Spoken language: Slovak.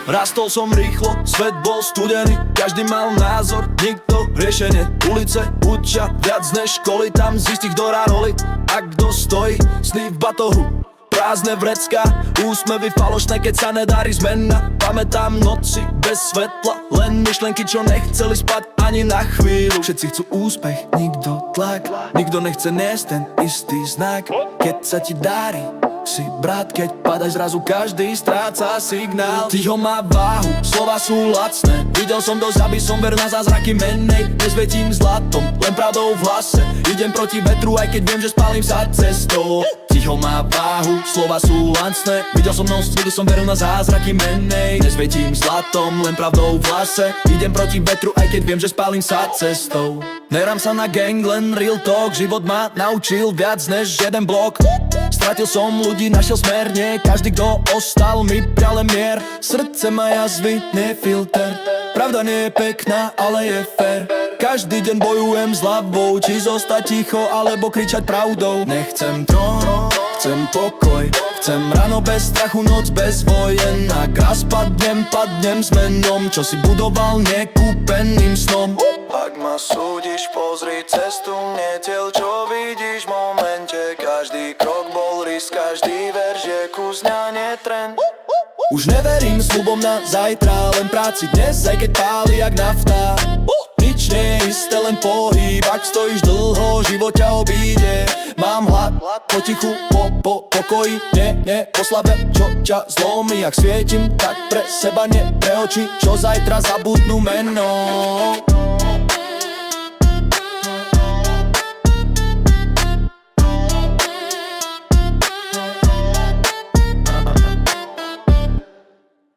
Rastol som rýchlo, svet bol studený, každý mal názor, nikto riešenie. Ulice učia viac než školy, tam zistí kto hrá roli a kto stojí, sny v batohu. Prázdne vrecká, úsmevy falošné, keď sa nedarí zmena. Pamätám noci bez svetla, len myšlenky, čo nechceli spať ani na chvíľu. Všetci chcú úspech, nikto tlak, nikto nechce niesť ten istý znak. Keď sa ti darí, si brat, keď padaš zrazu každý stráca signál. Ticho má váhu, slova sú lacné, videl som dosť, aby som ver na zázraky menej. Nezvietím zlatom, len pravdou v hlase, idem proti vetru, aj keď viem, že spálim sa cestou. Ticho má váhu, slova sú lacné, videl som noc, kedy som veril na zázraky menej. Nezvietím zlatom, len pravdou v hlase, idem proti vetru, aj keď viem, že spálim sa cestou. Nerám sa na gang, len real talk, život ma naučil viac než jeden blok. Stratil som ľudí, našiel smer, nie každý, kto ostal, mi prial mier. Srdce má jazvy, nie filter, pravda nie je pekná, ale je fair. Každý deň bojujem s hlavou, či zostať ticho, alebo kričať pravdou. Nechcem trón, chcem pokoj, chcem ráno bez strachu, noc bez vojen. Ak raz padnem s menom, čo si budoval nekúpeným snom. Ak ma súdiš, pozri cestu, netiel, čo vidíš v momente. Každý krok bol risk, každý verš je kus dňa, nie trend. Už neverím sľubom na zajtra, len práci dnes, aj keď páli jak nafta. Nič nie je isté, len pohyb, ak stojíš dlho, život ťa obíde. Mám hlad, potichu, po pokoji, nie, po slave, čo ťa zlomí. Ak svietim, tak pre seba, nie pre oči, čo zajtra zabudnú meno.